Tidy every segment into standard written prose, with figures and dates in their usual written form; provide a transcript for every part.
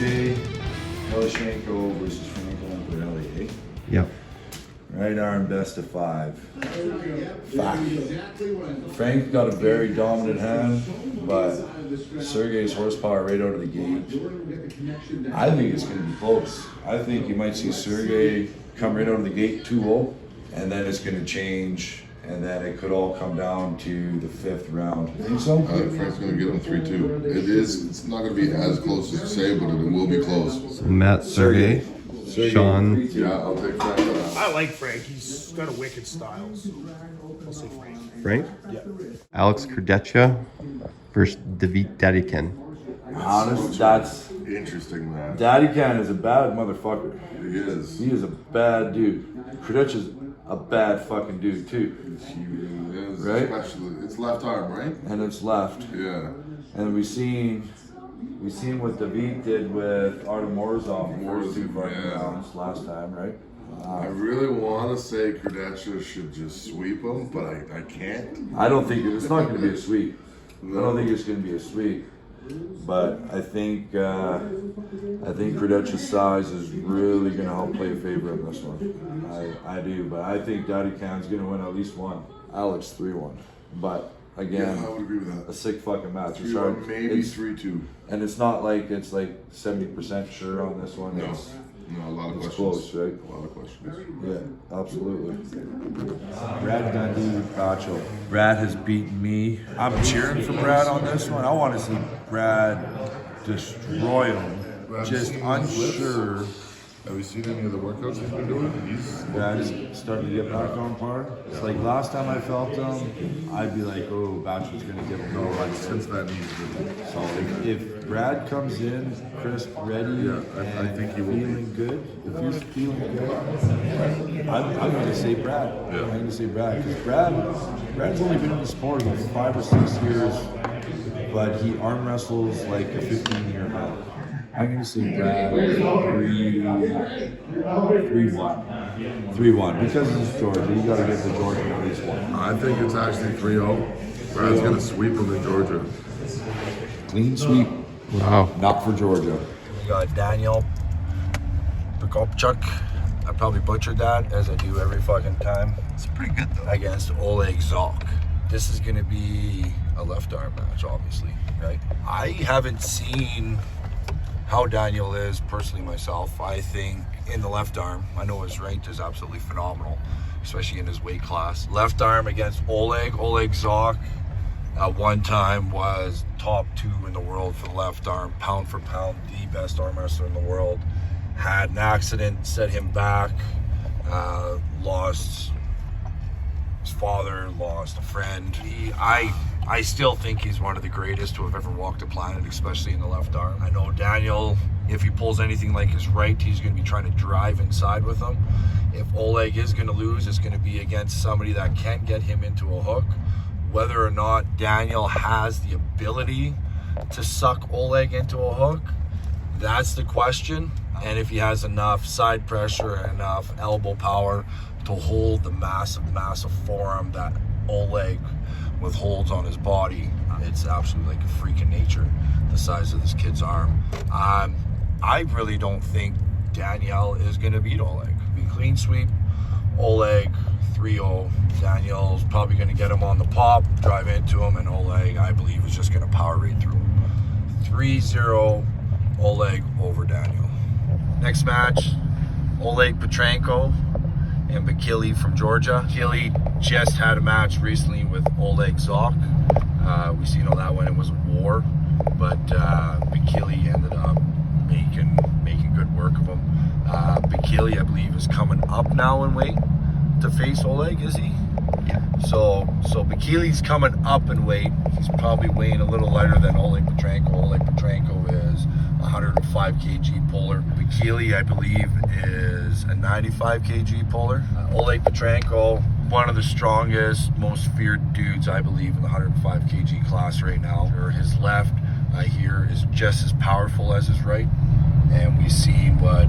Sergey Milashenko versus Franco and Bily, eh? Yep. Right arm best of 5. Fact. Frank got a very dominant hand, but Sergey's horsepower right out of the gate. I think it's going to be close. I think you might see Sergey come right out of the gate 2-0, and then it's going to change, and then it could all come down to the 5th round. You think so? Frank's going to get him 3-2. It's not going to be as close as you say, but it will be close. So Matt, Sergey, Sean. Yeah, I'll take Frank. I like Frank. He's got a wicked style. So I'll say Frank. Frank? Yeah. Alex Kurdecha versus Dadikyan. Honest, that's... Interesting, man. Dadikyan is a bad motherfucker. He is. He is a bad dude. Kradech's a bad fucking dude too. He really is. Right? Especially, it's left arm, right? And it's left. Yeah. And we seen what David did with Artyom in the first 2 fucking rounds last time, right? I really want to say Kurdecha should just sweep him, but I can't. I don't think it's not going to be a sweep. I don't think it's going to be a sweep. But I think Kradech's size is really going to help play a favor in this one. I do, but I think Dadikyan's going to win at least one. Alex 3-1. But again, Yeah, I would agree with that. a sick fucking match. It's 3-1, hard. maybe 3-2. And it's not like it's like 70% sure on this one. No. It's, No, a lot of it's questions. close, right? A lot of questions. Yeah, absolutely. Brad Gennady, Bacho. Brad has beaten me. I'm cheering for Brad on this one. I want to see Brad destroy him. Just unsure. Have you seen any of the workouts he's been doing? Brad is starting to get back on par. It's like last time I felt him, I'd be like, oh, Bacho's going to give him no Like right. since then, he's been. So if Brad comes in crisp, ready, Yeah, I and think he will be. feeling good, if he's feeling good, I'm going to say Brad. Yeah. I'm going to say Brad because Brad's only been in the sport about 5 or 6 years, but he arm wrestles like a 15-year man. I'm going to say Brad 3-1 because it's Georgia. You got to get the Georgia at least one. I think it's actually 3-0. Brad's going to sweep him in Georgia. Clean sweep. Wow. Not for Georgia. We got Daniel Prokopchuk. I probably butchered that as I do every fucking time. It's pretty good though. Against Oleg Zok. This is going to be a left arm match, obviously, right? I haven't seen how Daniel is personally myself. I think in the left arm, I know his range is absolutely phenomenal, especially in his weight class. Left arm against Oleg Zok at one time was top 2 in the world for the left arm, pound for pound, the best arm wrestler in the world. Had an accident, set him back, lost his father, lost a friend. I still think he's one of the greatest to have ever walked the planet, especially in the left arm. I know Daniel, if he pulls anything like his right, he's going to be trying to drive inside with him. If Oleg is going to lose, it's going to be against somebody that can get him into a hook. Whether or not Daniel has the ability to suck Oleg into a hook, that's the question. And if he has enough side pressure and enough elbow power to hold the massive forearm that Oleg withholds on his body, it's absolutely like a freak of nature, the size of this kid's arm. I really don't think Daniel is going to beat Oleg. Be clean sweep, Oleg 3-0. Daniel's probably going to get him on the pop, drive into him, and Oleg, I believe, is just going to power right through him. 3-0, Oleg over Daniel. Next match, Oleg Petrenko and Bily from Georgia. Bily just had a match recently with Oleg Zok. We seen how that went. It was a war, but Bily ended up making good work of him. Bily, I believe, is coming up now in weight to face Oleg, is he? Yeah. So Bily's coming up in weight. He's probably weighing a little lighter than Oleg Petrenko. Oleg Petrenko is 105 kg puller. Bily, I believe, is a 95 kg puller. Oleg Petrenko, one of the strongest, most feared dudes, I believe, in the 105 kg class right now. Or his left, I hear, is just as powerful as his right. And we've seen what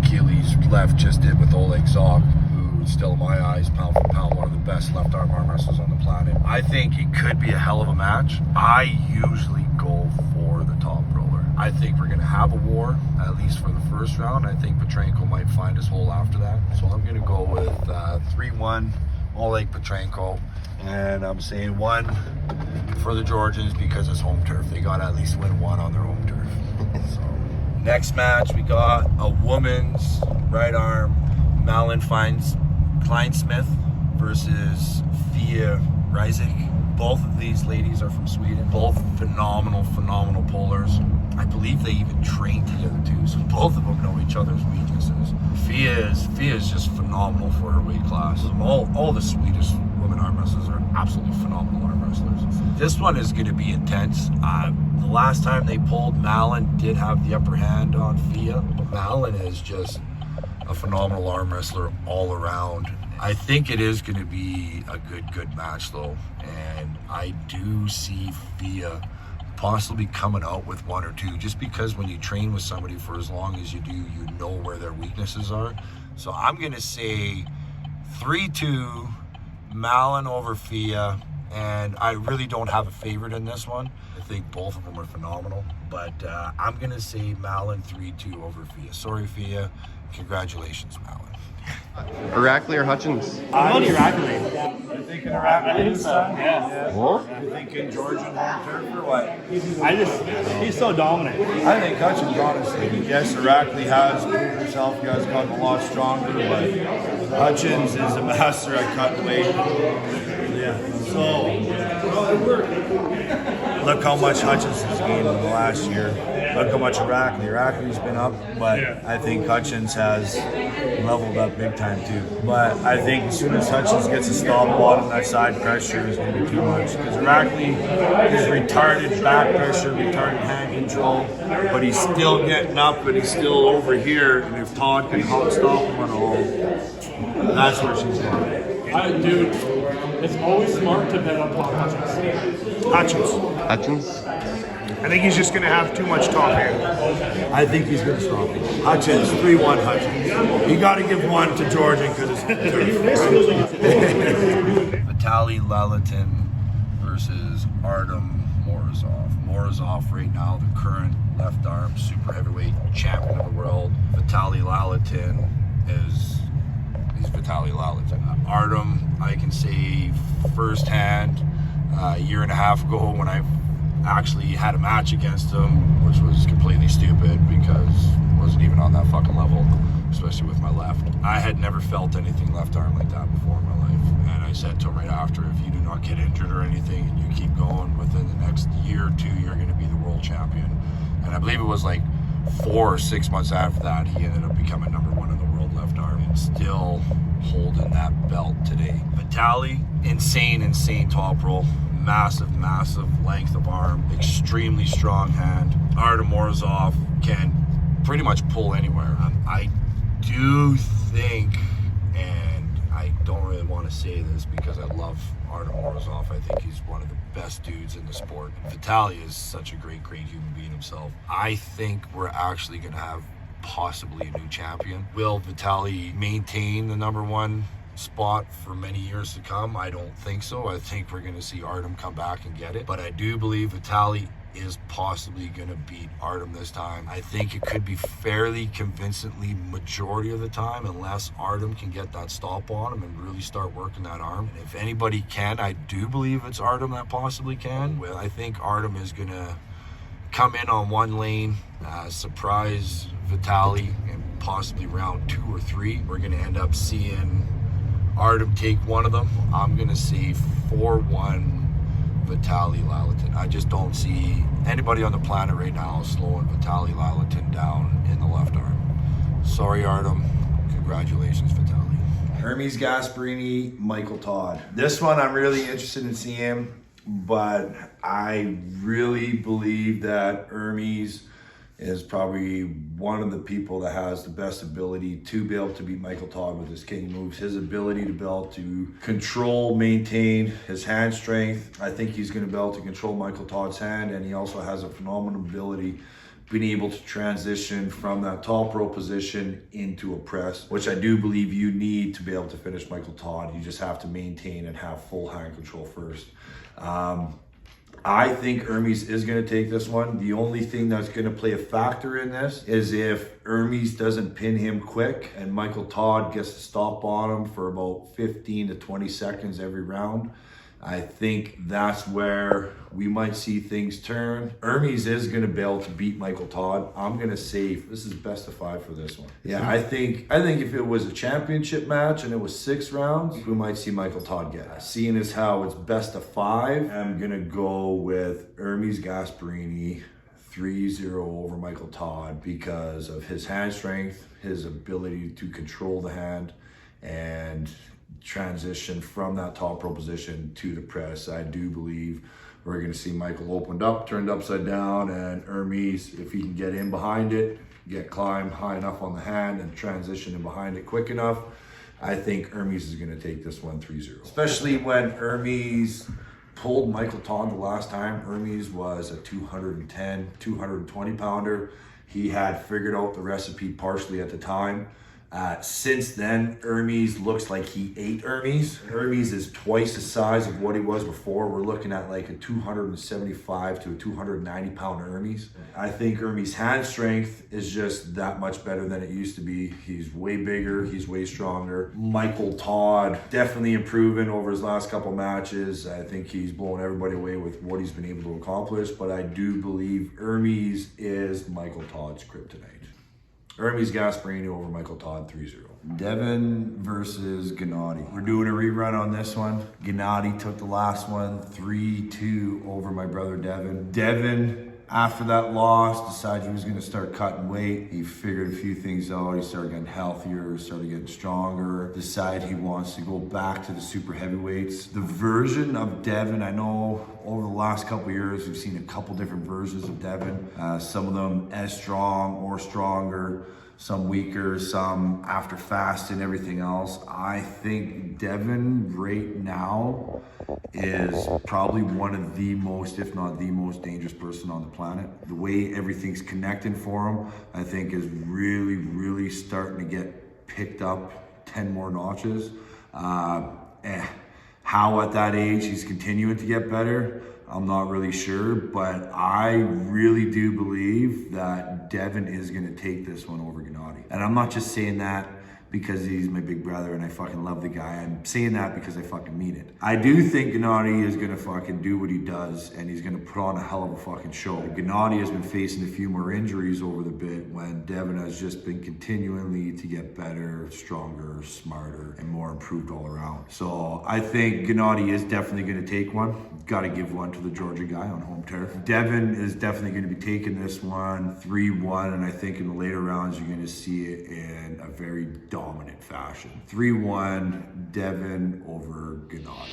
Bily's left just did with Oleg Zok, who still in my eyes, pound for pound, one of the best left arm wrestlers on the planet. I think it could be a hell of a match. I usually go for the top roller. I think we're going to have a war, at least for the first round. I think Petrenko might find his hole after that. So I'm going to go with 3-1 Oleg Petrenko. And I'm saying 1 for the Georgians because it's home turf. They got to at least win 1 on their home turf. So next match, we got a woman's right arm. Malin finds Kleinsmith versus Fia Ryzik. Both of these ladies are from Sweden. Both phenomenal pullers. I believe they even train together too, so both of them know each other's weaknesses. Fia is just phenomenal for her weight class. All the Swedish women arm wrestlers are absolutely phenomenal arm wrestlers. This one is going to be intense. The last time they pulled, Malin did have the upper hand on Fia. Malin is just a phenomenal arm wrestler all around. I think it is going to be a good match though, and I do see Fia possibly coming out with 1 or 2, just because when you train with somebody for as long as you do, you know where their weaknesses are. So I'm going to say 3-2 Malin over Fia, and I really don't have a favorite in this one. I think both of them are phenomenal, but I'm going to say Malin 3-2 over Fia. Sorry, Fia. Congratulations, Malin. Irakli or Hutchins? I'm on Irakli. You're thinking Irakli this time? Yeah. You're thinking Georgian home turf or what? He's so dominant. I think Hutchins, honestly. Yes, Irakli has proved himself. He has gotten a lot stronger, but Hutchins is a master at cutting weight. Yeah. So, look how much Hutchins has gained in the last year. Look how much Irakli's been up, but I think Hutchins has leveled up big time too. But I think as soon as Hutchins gets a stop bottom, that side pressure is going to be too much. Because Irakli is retarded back pressure, retarded hand control, but he's still getting up and he's still over here. And if Todd can stop him at all, that's where she's going. Dude, it's always smart to bet on Todd Hutchins. Hutchins? I think he's just going to have too much top hand. I think he's going to stop him. Hutchins, 3-1 Hutchins. You got to give 1 to Georgian because it's Vitali Lalitin versus Artyom Morozov. Morozov right now, the current left arm super heavyweight champion of the world. Vitali Lalitin he's Vitali Lalitin. Artyom, I can say firsthand, a year and a half ago when I actually had a match against him, which was completely stupid because it wasn't even on that fucking level, especially with my left. I had never felt anything left arm like that before in my life. And I said to him right after, if you do not get injured or anything and you keep going, within the next year or 2, you're going to be the world champion. And I believe it was like 4 or 6 months after that, he ended up becoming #1 in the world left arm and still holding that belt today. Vitali, insane top roll. Massive length of arm, extremely strong hand. Artyom Morozov can pretty much pull anywhere. I do think, and I don't really want to say this because I love Artyom Morozov. I think he's one of the best dudes in the sport. Vitali is such a great human being himself. I think we're actually going to have possibly a new champion. Will Vitali maintain the #1 spot for many years to come? I don't think so. I think we're going to see Artyom come back and get it. But I do believe Vitali is possibly going to beat Artyom this time. I think it could be fairly convincingly majority of the time, unless Artyom can get that stop on him and really start working that arm. And if anybody can, I do believe it's Artyom that possibly can. Well, I think Artyom is going to come in on one lane, surprise Vitali, and possibly round 2 or 3. We're going to end up seeing Artyom take one of them. I'm going to say 4-1 Vitali Lalitin. I just don't see anybody on the planet right now slowing Vitali Lalitin down in the left arm. Sorry, Artyom. Congratulations, Vitali. Hermes Gasparini, Michael Todd. This one I'm really interested in seeing, but I really believe that Hermes is probably one of the people that has the best ability to be able to beat Michael Todd with his king moves. His ability to be able to control, maintain his hand strength. I think he's going to be able to control Michael Todd's hand, and he also has a phenomenal ability being able to transition from that top rope position into a press, which I do believe you need to be able to finish Michael Todd. You just have to maintain and have full hand control first. I think Hermes is going to take this one. The only thing that's going to play a factor in this is if Hermes doesn't pin him quick and Michael Todd gets to stop on him for about 15 to 20 seconds every round. I think that's where we might see things turn. Hermes is going to be able to beat Michael Todd. I'm going to say this is best of 5 for this one. Yeah, I think if it was a championship match and it was 6 rounds, we might see Michael Todd get it. Seeing as how it's best of 5, I'm going to go with Hermes Gasparini 3-0 over Michael Todd because of his hand strength, his ability to control the hand, and transition from that top row position to the press. I do believe we're going to see Michael opened up, turned upside down, and Hermes, if he can get in behind it, get climbed high enough on the hand and transition in behind it quick enough, I think Hermes is going to take this one 3-0. Especially when Hermes pulled Michael Todd the last time. Hermes was a 210, 220 pounder. He had figured out the recipe partially at the time. Since then, Hermes looks like he ate Hermes. Hermes is twice the size of what he was before. We're looking at like a 275 to a 290 pound Hermes. I think Hermes' hand strength is just that much better than it used to be. He's way bigger, he's way stronger. Michael Todd definitely improving over his last couple matches. I think he's blowing everybody away with what he's been able to accomplish, but I do believe Hermes is Michael Todd's kryptonite. Hermes Gasparini over Michael Todd 3-0. Devin versus Gennady. We're doing a rerun on this one. Gennady took the last one 3-2 over my brother Devin. Devin, after that loss, decided he was going to start cutting weight. He figured a few things out. He started getting healthier, started getting stronger, decided he wants to go back to the super heavyweights. The version of Devin, I know over the last couple of years, we've seen a couple different versions of Devin. Some of them as strong or stronger, some weaker, some after fast and everything else. I think Devin right now is probably one of the most, if not the most dangerous person on the planet. The way everything's connecting for him, I think is really, really starting to get picked up 10 more notches. How at that age he's continuing to get better, I'm not really sure, but I really do believe that Devin is going to take this one over Gennady. And I'm not just saying that because he's my big brother and I fucking love the guy. I'm saying that because I fucking mean it. I do think Gennady is gonna fucking do what he does and he's gonna put on a hell of a fucking show. Gennady has been facing a few more injuries over the bit when Devin has just been continually to get better, stronger, smarter, and more improved all around. So I think Gennady is definitely gonna take one. Gotta give one to the Georgia guy on home turf. Devin is definitely gonna be taking this one 3-1, and I think in the later rounds you're gonna see it in a very dominant fashion. 3-1, Devin over Gennady.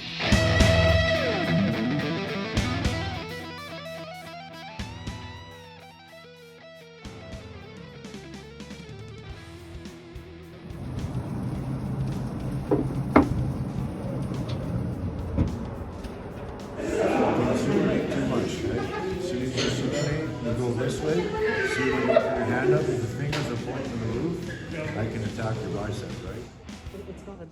I can attack your bicep, right? It's gone.